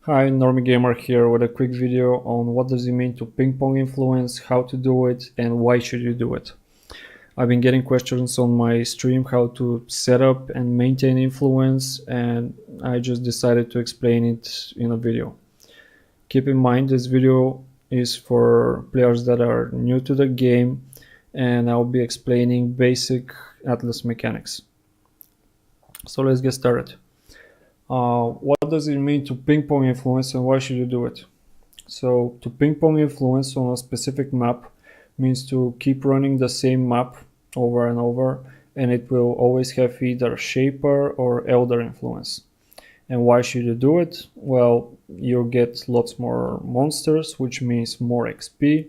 Hi, Normie Gamer here with a quick video on what does it mean to ping pong influence, how to do it, and why should you do it. I've been getting questions on my stream how to set up and maintain influence, and I just decided to explain it in a video. Keep in mind this video is for players that are new to the game, and I'll be explaining basic Atlas mechanics. So let's get started. What does it mean to ping pong influence and why should you do it? So to ping pong influence on a specific map means to keep running the same map over and over, and it will always have either Shaper or Elder influence. And why should you do it? Well, you'll get lots more monsters, which means more XP,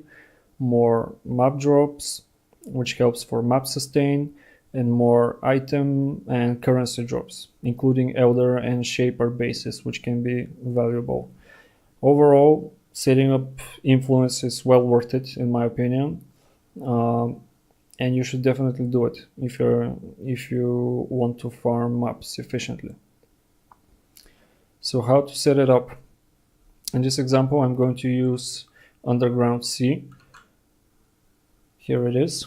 more map drops, which helps for map sustain, and more item and currency drops, including Elder and Shaper bases, which can be valuable. Overall, setting up influence is well worth it, in my opinion, and you should definitely do it if you want to farm maps efficiently. So how to set it up? In this example, I'm going to use Underground Sea. Here it is,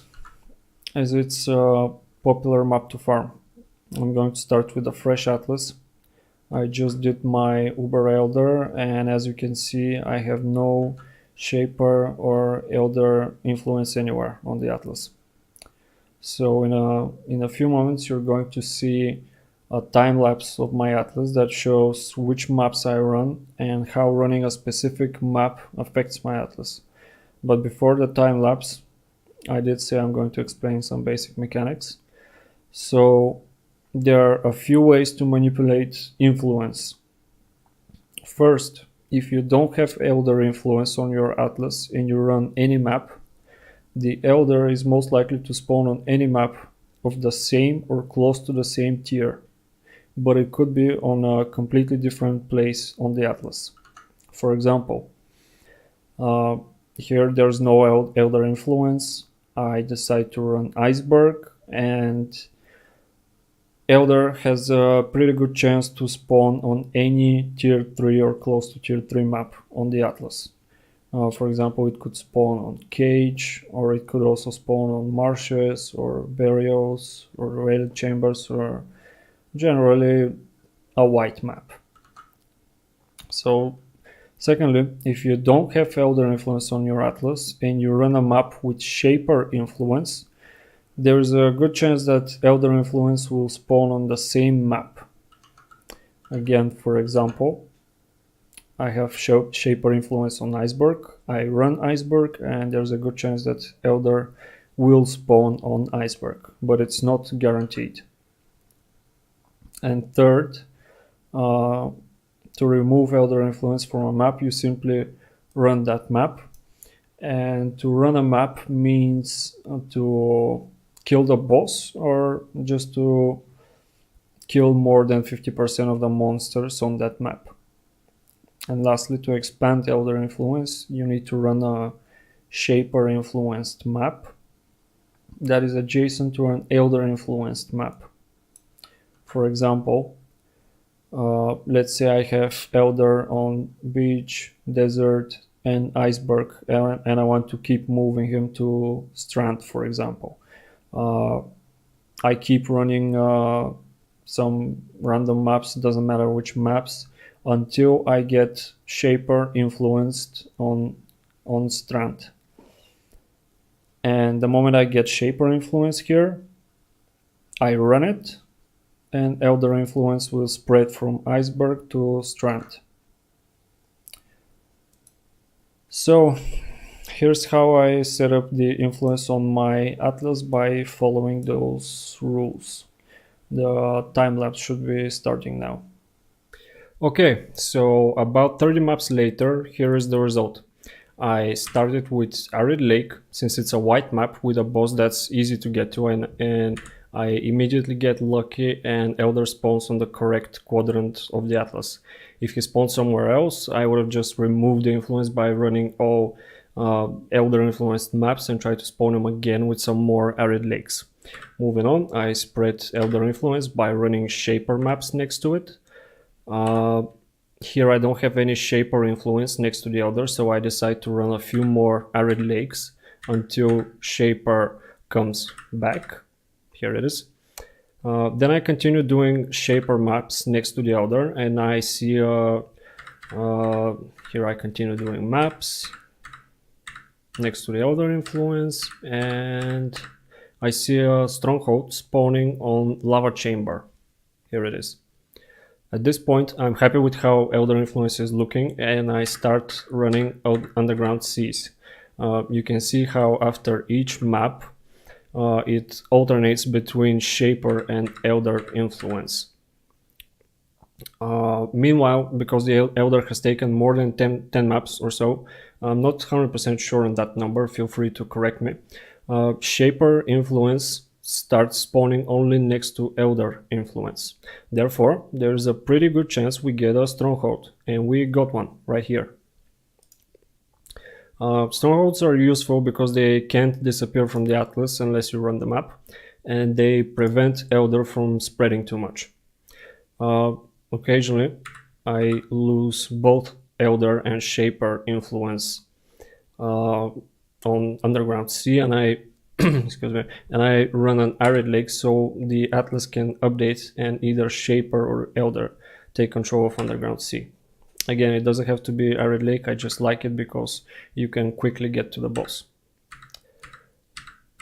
as it's a popular map to farm. I'm going to start with a fresh atlas. I just did my Uber Elder, and as you can see, I have no Shaper or Elder influence anywhere on the atlas. So in a few moments, you're going to see a time lapse of my atlas that shows which maps I run and how running a specific map affects my atlas. But before the time lapse, I did say I'm going to explain some basic mechanics. So there are a few ways to manipulate influence. First, if you don't have Elder influence on your atlas and you run any map, the Elder is most likely to spawn on any map of the same or close to the same tier, but it could be on a completely different place on the atlas. For example, here there's no Elder influence. I decide to run Iceberg, and Elder has a pretty good chance to spawn on any tier 3 or close to tier 3 map on the atlas. For example, it could spawn on Cage, or it could also spawn on marshes or burials or raided chambers, or generally a white map. So secondly, if you don't have Elder influence on your atlas and you run a map with Shaper influence, there's a good chance that Elder influence will spawn on the same map. Again, for example, I have Shaper influence on Iceberg. I run Iceberg, and there's a good chance that Elder will spawn on Iceberg, but it's not guaranteed. And third, to remove Elder influence from a map, you simply run that map. And to run a map means to kill the boss, or just to kill more than 50% of the monsters on that map. And lastly, to expand Elder influence, you need to run a Shaper influenced map that is adjacent to an Elder influenced map. For example, let's say I have Elder on Beach, Desert, and Iceberg, and I want to keep moving him to Strand, for example. I keep running some random maps, doesn't matter which maps, until I get Shaper influenced on Strand. And the moment I get Shaper influence here, I run it, and Elder influence will spread from Iceberg to Strand. So here's how I set up the influence on my atlas by following those rules. The time lapse should be starting now. Okay, so about 30 maps later, here is the result. I started with Arid Lake, since it's a white map with a boss that's easy to get to, and I immediately get lucky and Elder spawns on the correct quadrant of the atlas. If he spawned somewhere else, I would have just removed the influence by running all Elder influenced maps and try to spawn him again with some more Arid Lakes. Moving on, I spread Elder influence by running Shaper maps next to it. Here I don't have any shape or influence next to the elder, so I decide to run a few more arid lakes until shaper comes back. Here it is. Then I continue doing shaper maps next to the elder, and I see here I continue doing maps next to the elder influence, and I see a stronghold spawning on lava chamber. Here it is. At this point, I'm happy with how Elder Influence is looking, and I start running underground seas. You can see how after each map, it alternates between Shaper and Elder Influence. Meanwhile, because the Elder has taken more than 10 maps or so, I'm not 100% sure on that number, feel free to correct me. Shaper Influence starts spawning only next to Elder Influence. Therefore, there's a pretty good chance we get a stronghold, and we got one right here. Strongholds are useful because they can't disappear from the atlas unless you run the map, and they prevent Elder from spreading too much. Occasionally, I lose both Elder and Shaper Influence on Underground Sea, and I excuse me, and I run an arid lake so the atlas can update and either Shaper or Elder take control of Underground Sea. Again, it doesn't have to be arid lake, I just like it because you can quickly get to the boss.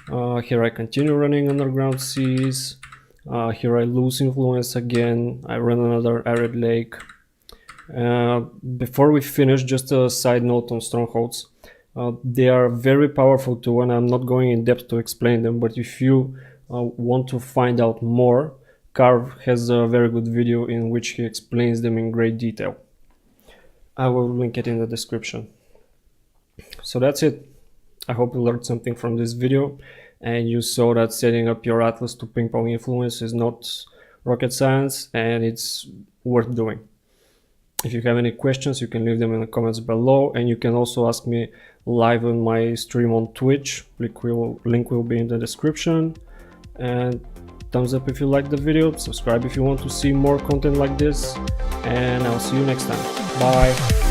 Here I continue running Underground Seas. Here I lose influence again. I run another arid lake. Before we finish, just a side note on strongholds. They are very powerful too, and I'm not going in depth to explain them, but if you want to find out more, Carve has a very good video in which he explains them in great detail. I will link it in the description. So that's it. I hope you learned something from this video, and you saw that setting up your atlas to ping pong influence is not rocket science, and it's worth doing. If you have any questions, you can leave them in the comments below, and you can also ask me live on my stream on Twitch. Link will be in the description. And thumbs up if you liked the video, subscribe if you want to see more content like this, and I'll see you next time. Bye!